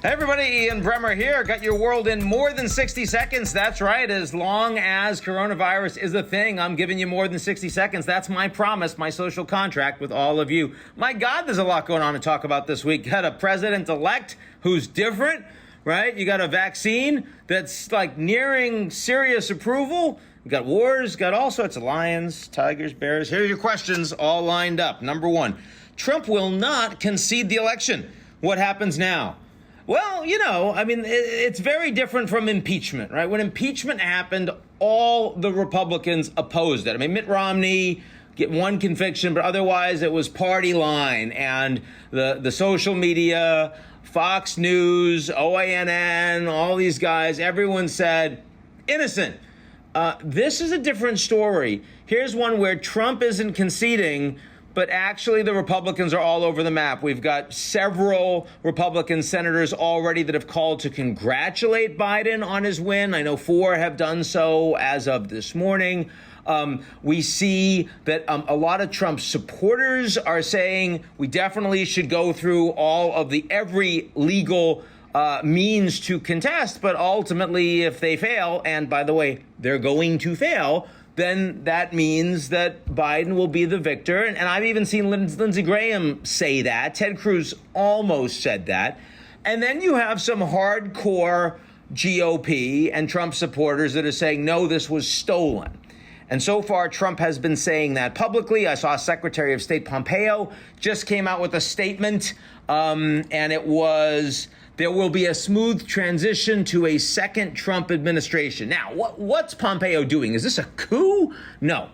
Hey everybody, Ian Bremmer here. Got your world in more than 60 seconds. That's right. As long as coronavirus is a thing, I'm giving you more than 60 seconds. That's my promise, my social contract with all of you. My God, there's a lot going on to talk about this week. Got a president-elect who's different, right? You got a vaccine that's like nearing serious approval. You got wars, got all sorts of lions, tigers, bears. Here's your questions all lined up. Number one, Trump will not concede the election. What happens now? Well, it's very different from impeachment, right? When impeachment happened, all the Republicans opposed it. I mean, Mitt Romney get one conviction, but otherwise it was party line. And the social media, Fox News, OANN, all these guys, everyone said, innocent. This is a different story. Here's one where Trump isn't conceding, but actually the Republicans are all over the map. We've got several Republican senators already that have called to congratulate Biden on his win. I know 4 have done so as of this morning. We see that a lot of Trump supporters are saying we definitely should go through all of every legal means to contest. But ultimately, if they fail, and by the way, they're going to fail, then that means that Biden will be the victor. And I've even seen Lindsey Graham say that. Ted Cruz almost said that. And then you have some hardcore GOP and Trump supporters that are saying, no, this was stolen. And so far, Trump has been saying that publicly. I saw Secretary of State Pompeo just came out with a statement, and it was, there will be a smooth transition to a second Trump administration. Now, what's Pompeo doing? Is this a coup? No.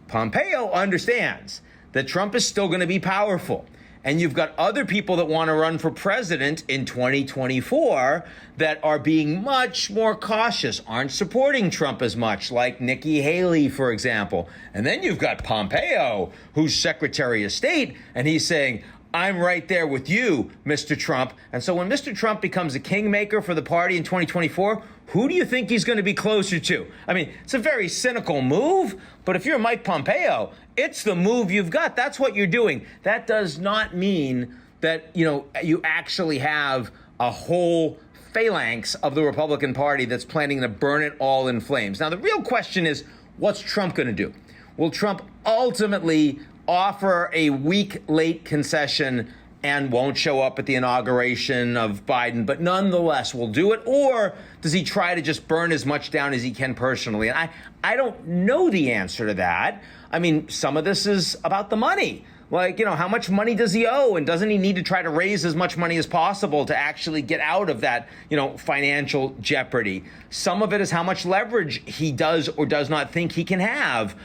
Pompeo understands that Trump is still going to be powerful. And you've got other people that want to run for president in 2024 that are being much more cautious, aren't supporting Trump as much, like Nikki Haley, for example. And then you've got Pompeo, who's Secretary of State, and he's saying, I'm right there with you, Mr. Trump. And so when Mr. Trump becomes a kingmaker for the party in 2024, who do you think he's going to be closer to? I mean, it's a very cynical move, but if you're Mike Pompeo, it's the move you've got. That's what you're doing. That does not mean that, you actually have a whole phalanx of the Republican Party that's planning to burn it all in flames. Now, the real question is, what's Trump going to do? Will Trump ultimately offer a week late concession and won't show up at the inauguration of Biden, but nonetheless will do it? Or does he try to just burn as much down as he can personally? And I don't know the answer to that. I mean, some of this is about the money. Like, how much money does he owe? And doesn't he need to try to raise as much money as possible to actually get out of that, financial jeopardy? Some of it is how much leverage he does or does not think he can have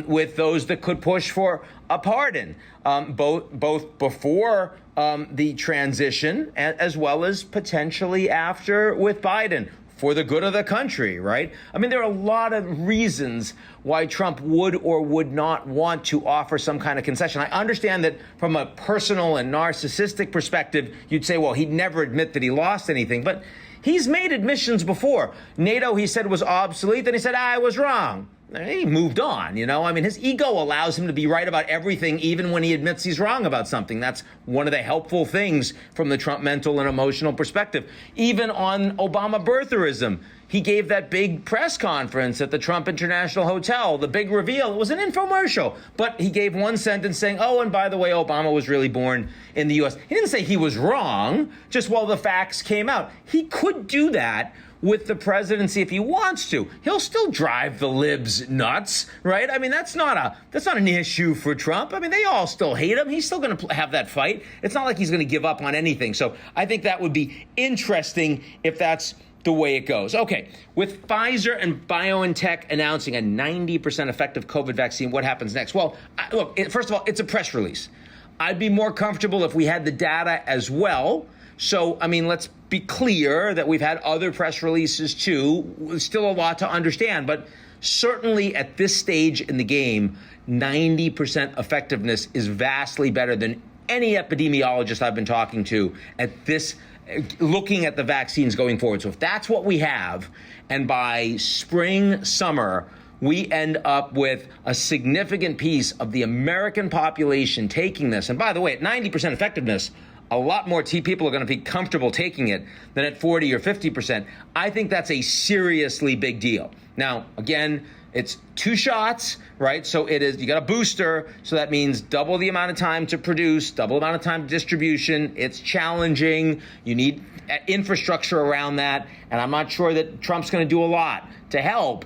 with those that could push for a pardon, both before the transition as well as potentially after with Biden, for the good of the country, right? I mean, there are a lot of reasons why Trump would or would not want to offer some kind of concession. I understand that from a personal and narcissistic perspective, you'd say, well, he'd never admit that he lost anything, but he's made admissions before. NATO, he said, was obsolete. Then he said, I was wrong. He moved on, I mean, his ego allows him to be right about everything, even when he admits he's wrong about something. That's one of the helpful things from the Trump mental and emotional perspective. Even on Obama birtherism, he gave that big press conference at the Trump International Hotel, the big reveal. It was an infomercial, but he gave one sentence saying, oh, and by the way, Obama was really born in the U.S. He didn't say he was wrong, just while the facts came out. He could do that with the presidency if he wants to. He'll still drive the libs nuts, right? I mean, that's not an issue for Trump. I mean, they all still hate him. He's still going to have that fight. It's not like he's going to give up on anything. So I think that would be interesting if that's the way it goes. Okay, with Pfizer and BioNTech announcing a 90% effective COVID vaccine, what happens next? Well, look, first of all, it's a press release. I'd be more comfortable if we had the data as well. So, I mean, let's be clear that we've had other press releases too. Still a lot to understand, but certainly at this stage in the game, 90% effectiveness is vastly better than any epidemiologist I've been talking to at this, looking at the vaccines going forward. So if that's what we have, and by spring, summer, we end up with a significant piece of the American population taking this. And by the way, at 90% effectiveness, a lot more people are going to be comfortable taking it than at 40 or 50%. I think that's a seriously big deal. Now, again, it's 2 shots, right? So it is, you got a booster. So that means double the amount of time to produce, double the amount of time to distribution. It's challenging. You need infrastructure around that. And I'm not sure that Trump's going to do a lot to help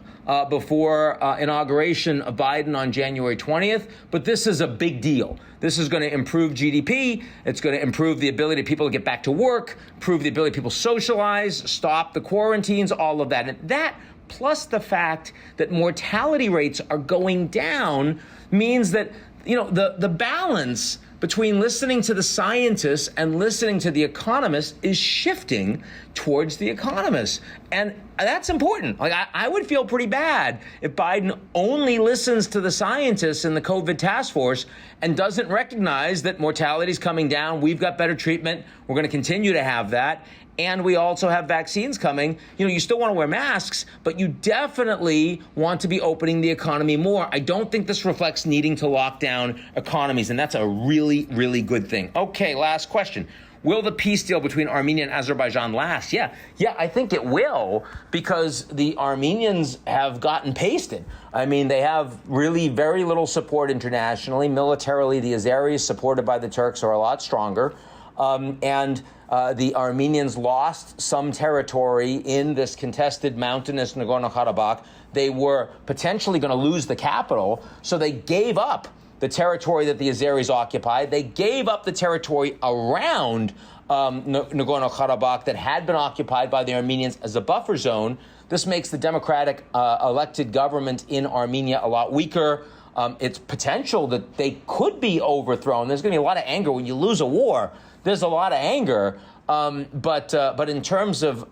before inauguration of Biden on January 20th. But this is a big deal. This is going to improve GDP. It's going to improve the ability of people to get back to work, improve the ability of people to socialize, stop the quarantines, all of that. And that, plus the fact that mortality rates are going down, means that, you know, the balance between listening to the scientists and listening to the economists is shifting towards the economists. And that's important. Like, I would feel pretty bad if Biden only listens to the scientists in the COVID task force and doesn't recognize that mortality is coming down. We've got better treatment. We're going to continue to have that. And we also have vaccines coming. You know, you still want to wear masks, but you definitely want to be opening the economy more. I don't think this reflects needing to lock down economies, and that's a really, really good thing. Okay, last question. Will the peace deal between Armenia and Azerbaijan last? Yeah, I think it will, because the Armenians have gotten pasted. I mean, they have really very little support internationally. Militarily, the Azeris, supported by the Turks, are a lot stronger. The Armenians lost some territory in this contested mountainous Nagorno-Karabakh. They were potentially going to lose the capital, so they gave up the territory that the Azeris occupied. They gave up the territory around Nagorno-Karabakh that had been occupied by the Armenians as a buffer zone. This makes the democratic elected government in Armenia a lot weaker. It's potential that they could be overthrown. There's going to be a lot of anger when you lose a war. There's a lot of anger, but in terms of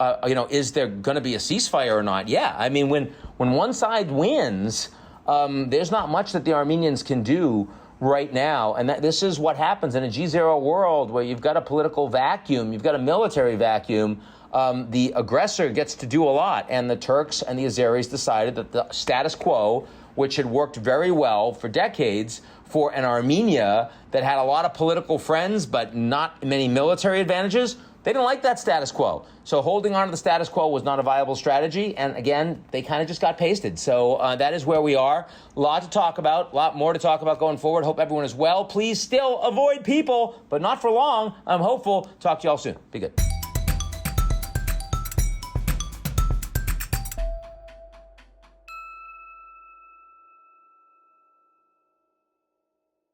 is there going to be a ceasefire or not? Yeah, I mean, when one side wins, there's not much that the Armenians can do right now, and this is what happens in a GZERO world where you've got a political vacuum, you've got a military vacuum. The aggressor gets to do a lot, and the Turks and the Azeris decided that the status quo, which had worked very well for decades for an Armenia that had a lot of political friends but not many military advantages, they didn't like that status quo. So holding on to the status quo was not a viable strategy. And again, they kind of just got pasted. So that is where we are. A lot to talk about, a lot more to talk about going forward. Hope everyone is well. Please still avoid people, but not for long. I'm hopeful. Talk to you all soon. Be good.